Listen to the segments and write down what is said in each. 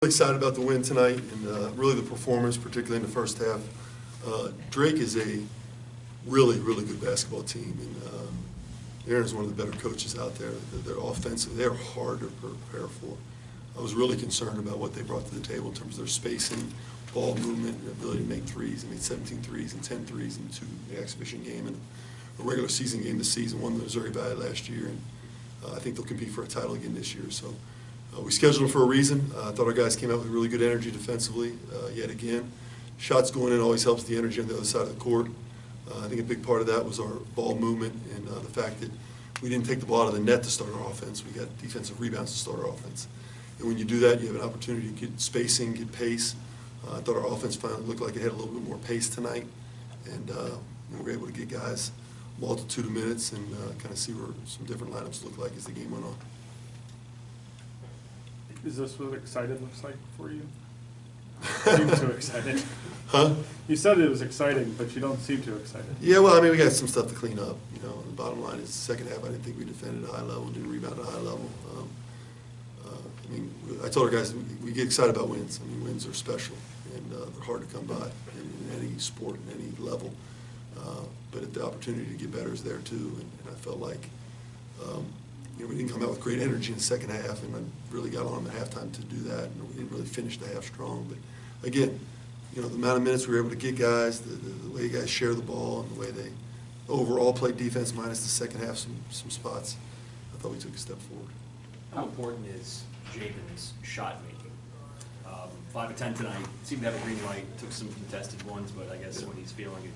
Excited about the win tonight and really the performance, particularly in the first half. Drake is a really good basketball team, and Aaron is one of the better coaches out there. They're offensive. They're hard to prepare for. I was really concerned about what they brought to the table in terms of their spacing, ball movement, and ability to make threes. They made 17 threes and 10 threes in the exhibition game and a regular season game this season, won the Missouri Valley last year, and I think they'll compete for a title again this year. So. We scheduled them for a reason. I thought our guys came out with really good energy defensively yet again. Shots going in always helps the energy on the other side of the court. I think a big part of that was our ball movement and the fact that we didn't take the ball out of the net to start our offense. We got defensive rebounds to start our offense. And when you do that, you have an opportunity to get spacing, get pace. I thought our offense finally looked like it had a little bit more pace tonight. And we were able to get guys a multitude of minutes and kind of see where some different lineups look like as the game went on. Is this what excited looks like for you? You seem too excited. Huh? You said it was exciting, but you don't seem too excited. Yeah, well, I mean, we got some stuff to clean up. You know, the bottom line is the second half, I didn't think we defended at a high level, didn't rebound at a high level. I mean, I told our guys we get excited about wins. I mean, wins are special, and they're hard to come by in any sport, in any level. But the opportunity to get better is there too, and I felt like we didn't come out with great energy in the second half, and I really got on them at halftime to do that, and we didn't really finish the half strong. But again, the amount of minutes we were able to get guys, the way guys share the ball, and the way they overall played defense minus the second half, some spots, I thought we took a step forward. How important is Jabin's shot making? 5 of 10 tonight, seemed to have a green light, took some contested ones, but I guess when he's feeling it,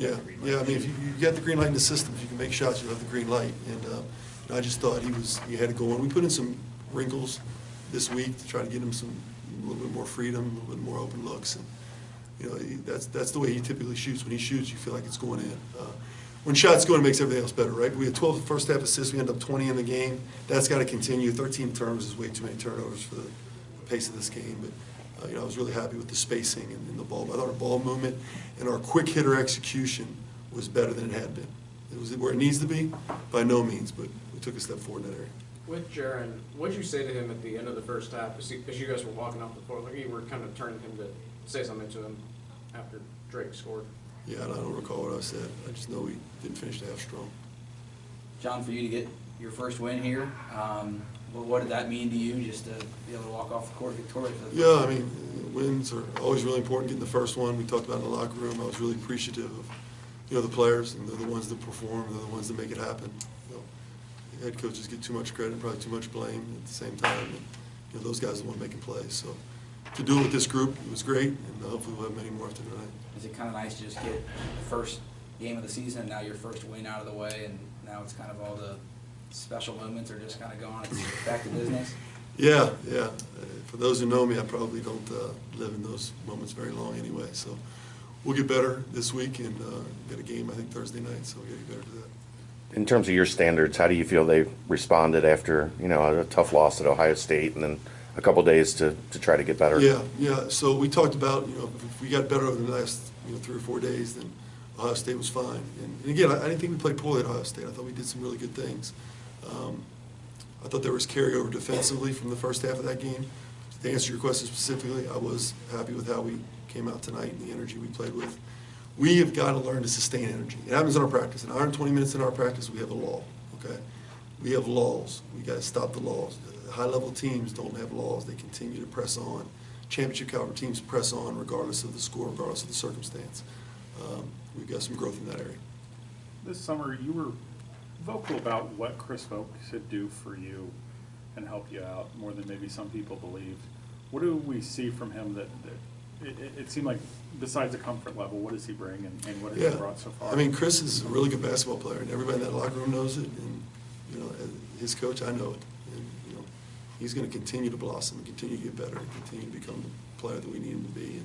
yeah, I mean, if you get the green light in the system, if you can make shots, you have the green light. And I just thought he had to go on. We put in some wrinkles this week to try to get him a little bit more freedom, a little bit more open looks, and that's the way he typically shoots. When he shoots, you feel like it's going in. When shots go in, it makes everything else better, right? We had 12 first half assists. We end up 20 in the game. That's got to continue. 13 turnovers is way too many turnovers for the pace of this game. But I was really happy with the spacing and the ball. I thought our ball movement and our quick hitter execution was better than it had been. It was where it needs to be, by no means, but we took a step forward in that area. With Jaron, what did you say to him at the end of the first half as you guys were walking off the floor? Like you were kind of turning him to say something to him after Drake scored. Yeah, and I don't recall what I said. I just know we didn't finish the half strong. John, for you to get your first win here, what did that mean to you, just to be able to walk off the court victorious? Yeah, I mean, wins are always really important. Getting the first one, we talked about in the locker room. I was really appreciative of the players, and they're the ones that perform, they're the ones that make it happen. Head coaches get too much credit, probably too much blame at the same time. And, those guys are the ones making plays. So to do it with this group, it was great, and hopefully we'll have many more after tonight. Is it kind of nice to just get the first game of the season, and now your first win out of the way, and now it's kind of all the special moments are just kind of gone, it's back to business? Yeah. For those who know me, I probably don't live in those moments very long anyway. So we'll get better this week and get a game, I think, Thursday night, so we'll get better to that. In terms of your standards, how do you feel they've responded after, a tough loss at Ohio State and then a couple days to try to get better? Yeah. So we talked about, if we got better over the last 3 or 4 days, then Ohio State was fine. And again, I didn't think we played poorly at Ohio State. I thought we did some really good things. I thought there was carryover defensively from the first half of that game. To answer your question specifically, I was happy with how we came out tonight and the energy we played with. We have got to learn to sustain energy. It happens in our practice. An hour and 20 minutes in our practice, we have a lull, okay? We have lulls. We got to stop the lulls. The high-level teams don't have lulls. They continue to press on. Championship caliber teams press on regardless of the score, regardless of the circumstance. We've got some growth in that area. This summer, you were vocal about what Chris Vogt should do for you and help you out more than maybe some people believed. What do we see from him that it seemed like, besides the comfort level, what does he bring and what has he brought so far? I mean, Chris is a really good basketball player, and everybody in that locker room knows it. And his coach, I know it. And he's going to continue to blossom, and continue to get better, and continue to become the player that we need him to be.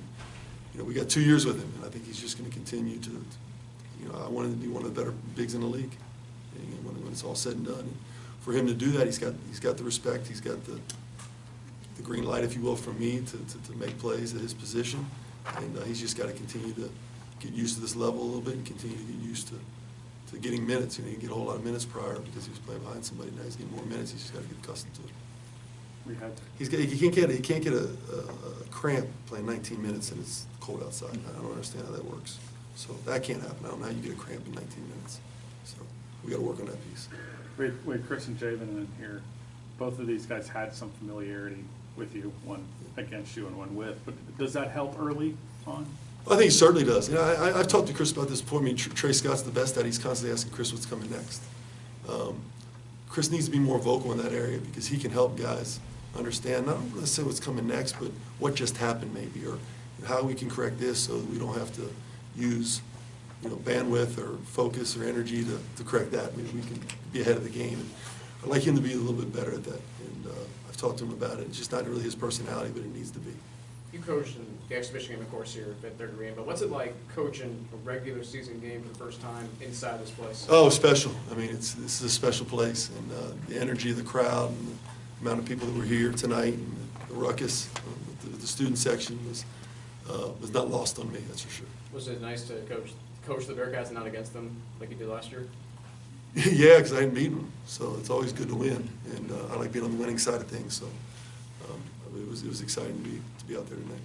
And we got 2 years with him, and I think he's just going to continue to. I want him to be one of the better bigs in the league. And when it's all said and done, and for him to do that, he's got the respect, he's got the green light, if you will, from me to make plays at his position, and he's just got to continue to get used to this level a little bit and continue to get used to getting minutes. He didn't get a whole lot of minutes prior because he was playing behind somebody. Now he's getting more minutes. He's just got to get accustomed to it. We had, He can't get a cramp playing 19 minutes and it's cold outside. I don't understand how that works. So that can't happen. I don't know how you get a cramp in 19 minutes. So we got to work on that piece. we had Chris and Javen in here. Both of these guys had some familiarity with you, one against you and one with. But does that help early on? I think he certainly does. You know, I've talked to Chris about this before. I mean, Trey Scott's the best at it. He's constantly asking Chris what's coming next. Chris needs to be more vocal in that area because he can help guys understand, not necessarily what's coming next, but what just happened maybe, or how we can correct this so that we don't have to use, you know, bandwidth or focus or energy to correct that. Maybe we can be ahead of the game. And I'd like him to be a little bit better at that. And I've talked to him about it. It's just not really his personality, but it needs to be. You coached in the exhibition game, of course, here at Third Green, but what's it like coaching a regular season game for the first time inside this place? Oh, special. I mean, this is a special place, and the energy of the crowd and the amount of people that were here tonight, and the ruckus with the student section was not lost on me, that's for sure. Was it nice to coach the Bearcats and not against them like you did last year? Yeah, because I hadn't beaten them, so it's always good to win, and I like being on the winning side of things. So it was exciting to be out there tonight.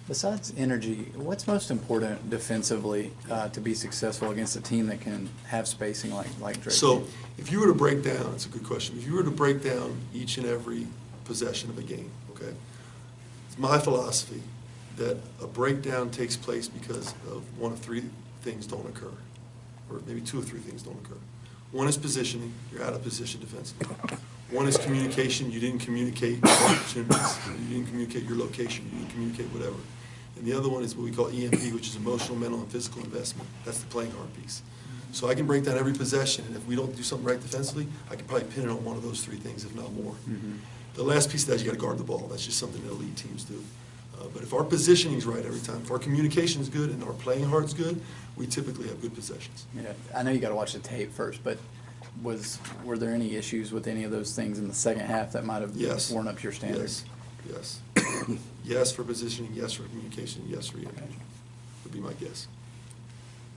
Besides energy, what's most important defensively to be successful against a team that can have spacing like Drake? So if you were to break down, it's a good question. If you were to break down each and every possession of a game, okay, it's my philosophy that a breakdown takes place because of one of three things don't occur, or maybe two or three things don't occur. One is positioning, you're out of position defensively. One is communication, you didn't communicate your opportunities, you didn't communicate your location, you didn't communicate whatever. And the other one is what we call EMP, which is emotional, mental, and physical investment. That's the playing hard piece. So I can break down every possession, and if we don't do something right defensively, I can probably pin it on one of those three things, if not more. Mm-hmm. The last piece of that is you got to guard the ball. That's just something that elite teams do. But if our positioning is right every time, if our communication is good and our playing hard's good, we typically have good possessions. Yeah, I know you got to watch the tape first, but were there any issues with any of those things in the second half that might have Yes. worn up your standards? Yes. Yes for positioning, yes for communication, yes for EMP, would be my guess.